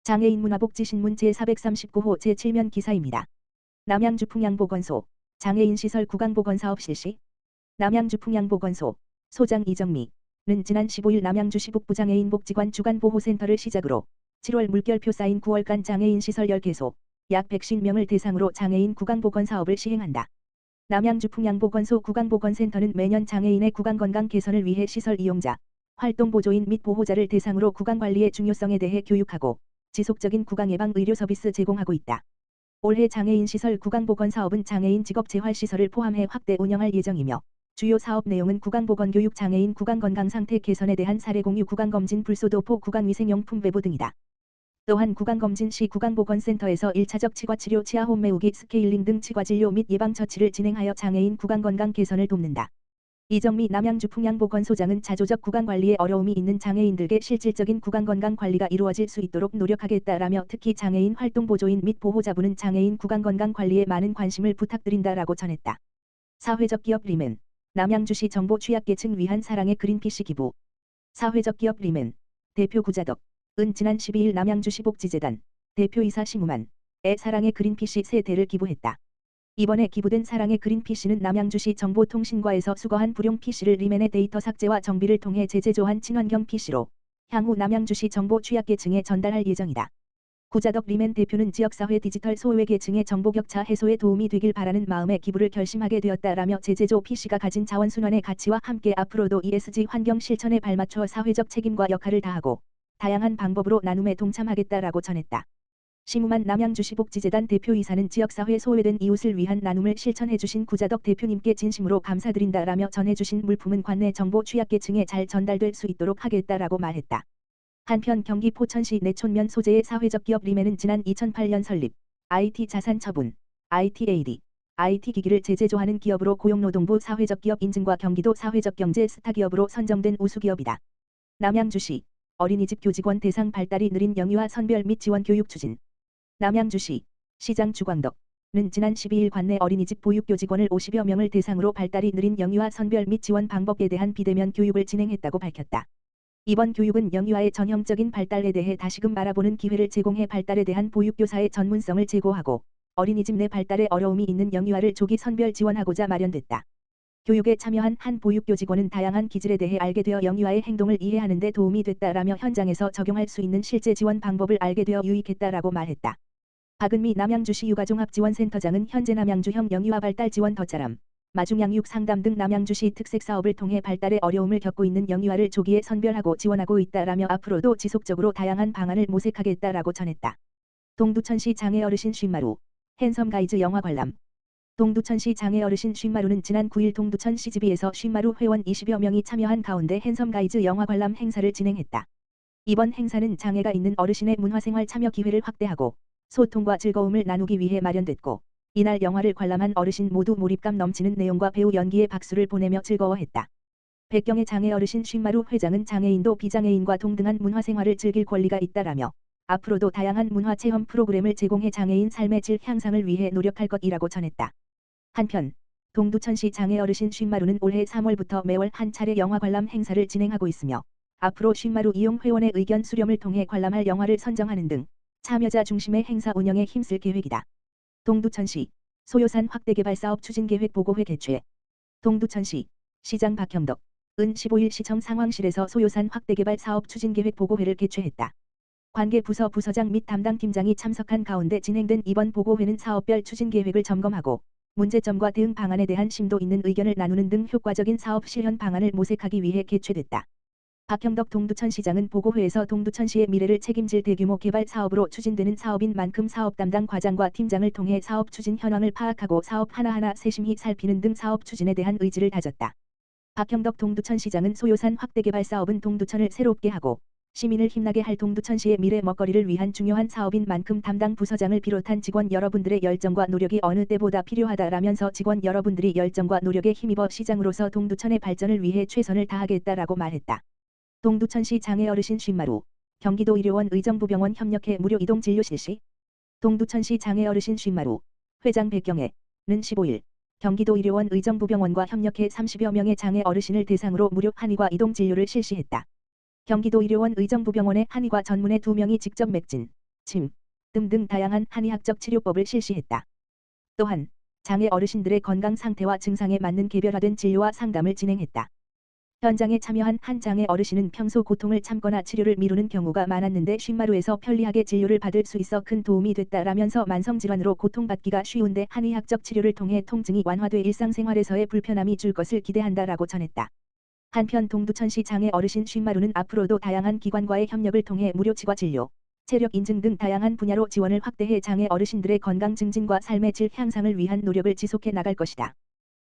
장애인 문화복지신문 제439호 제7면 기사입니다. 남양주 풍양보건소 장애인시설 구강보건사업 실시. 남양주 풍양보건소 소장 이정미는 지난 15일 남양주 시북부장애인복지관 주간보호센터를 시작으로 7월 물결표 쌓인 9월간 장애인시설 10개소 약 150명을 대상으로 장애인 구강보건사업을 시행한다. 남양주 풍양보건소 구강보건센터는 매년 장애인의 구강건강 개선을 위해 시설 이용자, 활동보조인 및 보호자를 대상으로 구강관리의 중요성에 대해 교육하고 지속적인 구강예방 의료 서비스 제공하고 있다. 올해 장애인시설 구강보건사업은 장애인 직업재활시설을 포함해 확대 운영할 예정이며 주요 사업 내용은 구강보건교육, 장애인 구강건강상태 개선에 대한 사례공유, 구강검진, 불소도포, 구강위생용품 배부 등이다. 또한 구강검진 시 구강보건센터에서 1차적 치과치료, 치아홈 메우기, 스케일링 등 치과진료 및 예방처치를 진행하여 장애인 구강건강 개선을 돕는다. 이정미 남양주 풍양보건소장은 자조적 구강관리에 어려움이 있는 장애인들께 실질적인 구강건강 관리가 이루어질 수 있도록 노력하겠다라며 특히 장애인 활동보조인 및 보호자분은 장애인 구강건강 관리에 많은 관심을 부탁드린다라고 전했다. 사회적 기업 리멘 남양주시 정보 취약계층 위한 사랑의 그린피쉬 기부. 사회적 기업 리멘 대표 구자덕 은 지난 12일 남양주시 복지재단 대표이사 심우만에 사랑의 그린피쉬 3대를 기부했다. 이번에 기부된 사랑의 그린피쉬는 남양주시 정보통신과에서 수거한 불용 PC를 리멘의 데이터 삭제와 정비를 통해 재제조한 친환경 PC로 향후 남양주시 정보 취약계층에 전달할 예정이다. 구자덕 리멘 대표는 지역사회 디지털 소외계층의 정보격차 해소에 도움이 되길 바라는 마음에 기부를 결심하게 되었다라며 재제조 PC가 가진 자원순환의 가치와 함께 앞으로도 ESG 환경 실천에 발맞춰 사회적 책임과 역할을 다하고 다양한 방법으로 나눔에 동참하겠다라고 전했다. 심우만 남양주시 복지재단 대표이사는 지역사회 소외된 이웃을 위한 나눔을 실천해주신 구자덕 대표님께 진심으로 감사드린다라며 전해주신 물품은 관내 정보 취약계층에 잘 전달될 수 있도록 하겠다라고 말했다. 한편 경기 포천시 내촌면 소재의 사회적 기업 리멘은 지난 2008년 설립, IT 자산 처분, ITAD, IT기기를 재제조하는 기업으로 고용노동부 사회적 기업 인증과 경기도 사회적 경제 스타기업으로 선정된 우수기업이다. 남양주시 어린이집 교직원 대상 발달이 느린 영유아 선별 및 지원 교육 추진. 남양주시 시장 주광덕은 지난 12일 관내 어린이집 보육교직원을 50여 명을 대상으로 발달이 느린 영유아 선별 및 지원 방법에 대한 비대면 교육을 진행했다고 밝혔다. 이번 교육은 영유아의 전형적인 발달에 대해 다시금 바라보는 기회를 제공해 발달에 대한 보육교사의 전문성을 제고하고 어린이집 내 발달에 어려움이 있는 영유아를 조기 선별 지원하고자 마련됐다. 교육에 참여한 한 보육교직원은 다양한 기질에 대해 알게 되어 영유아의 행동을 이해하는 데 도움이 됐다라며 현장에서 적용할 수 있는 실제 지원 방법을 알게 되어 유익했다라고 말했다. 박은미 남양주시 육아종합지원센터장은 현재 남양주형 영유아 발달 지원 덧자람, 마중양육 상담 등 남양주시 특색 사업을 통해 발달에 어려움을 겪고 있는 영유아를 조기에 선별하고 지원하고 있다라며 앞으로도 지속적으로 다양한 방안을 모색하겠다라고 전했다. 동두천시 장애어르신 쉰마루 핸섬 가이즈 영화 관람. 동두천시 장애어르신 쉰마루는 지난 9일 동두천 CGV에서 쉰마루 회원 20여 명이 참여한 가운데 핸섬 가이즈 영화 관람 행사를 진행했다. 이번 행사는 장애가 있는 어르신의 문화생활 참여 기회를 확대하고 소통과 즐거움을 나누기 위해 마련됐고 이날 영화를 관람한 어르신 모두 몰입감 넘치는 내용과 배우 연기에 박수를 보내며 즐거워했다. 백경의 장애어르신 쉰마루 회장은 장애인도 비장애인과 동등한 문화생활을 즐길 권리가 있다라며 앞으로도 다양한 문화체험 프로그램을 제공해 장애인 삶의 질 향상을 위해 노력할 것이라고 전했다. 한편 동두천시 장애어르신 쉰마루는 올해 3월부터 매월 한 차례 영화 관람 행사를 진행하고 있으며 앞으로 쉰마루 이용 회원의 의견 수렴을 통해 관람할 영화를 선정하는 등 참여자 중심의 행사 운영에 힘쓸 계획이다. 동두천시 소요산 확대개발사업 추진계획 보고회 개최. 동두천시 시장 박형덕 은 15일 시청 상황실에서 소요산 확대개발 사업 추진계획 보고회를 개최했다. 관계 부서 부서장 및 담당 팀장이 참석한 가운데 진행된 이번 보고회는 사업별 추진계획을 점검하고 문제점과 대응 방안에 대한 심도 있는 의견을 나누는 등 효과적인 사업 실현 방안을 모색하기 위해 개최됐다. 박형덕 동두천시장은 보고회에서 동두천시의 미래를 책임질 대규모 개발 사업으로 추진되는 사업인 만큼 사업 담당 과장과 팀장을 통해 사업 추진 현황을 파악하고 사업 하나하나 세심히 살피는 등 사업 추진에 대한 의지를 다졌다. 박형덕 동두천시장은 소요산 확대개발 사업은 동두천을 새롭게 하고 시민을 힘나게 할 동두천시의 미래 먹거리를 위한 중요한 사업인 만큼 담당 부서장을 비롯한 직원 여러분들의 열정과 노력이 어느 때보다 필요하다라면서 직원 여러분들이 열정과 노력에 힘입어 시장으로서 동두천의 발전을 위해 최선을 다하겠다라고 말했다. 동두천시 장애어르신 쉰마루 경기도 의료원 의정부병원 협력해 무료 이동 진료 실시. 동두천시 장애어르신 쉰마루 회장 백경애는 15일 경기도 의료원 의정부병원과 협력해 30여 명의 장애 어르신을 대상으로 무료 한의과 이동 진료를 실시했다. 경기도 의료원 의정부병원의 한의과 전문의 2명이 직접 맥진, 침, 뜸 등 다양한 한의학적 치료법을 실시했다. 또한 장애 어르신들의 건강 상태와 증상에 맞는 개별화된 진료와 상담을 진행했다. 현장에 참여한 한 장애 어르신은 평소 고통을 참거나 치료를 미루는 경우가 많았는데 쉰마루에서 편리하게 진료를 받을 수 있어 큰 도움이 됐다라면서 만성질환으로 고통받기가 쉬운데 한의학적 치료를 통해 통증이 완화돼 일상생활에서의 불편함이 줄 것을 기대한다라고 전했다. 한편 동두천시 장애 어르신 쉰마루는 앞으로도 다양한 기관과의 협력을 통해 무료 치과 진료, 체력 인증 등 다양한 분야로 지원을 확대해 장애 어르신들의 건강 증진과 삶의 질 향상을 위한 노력을 지속해 나갈 것이다.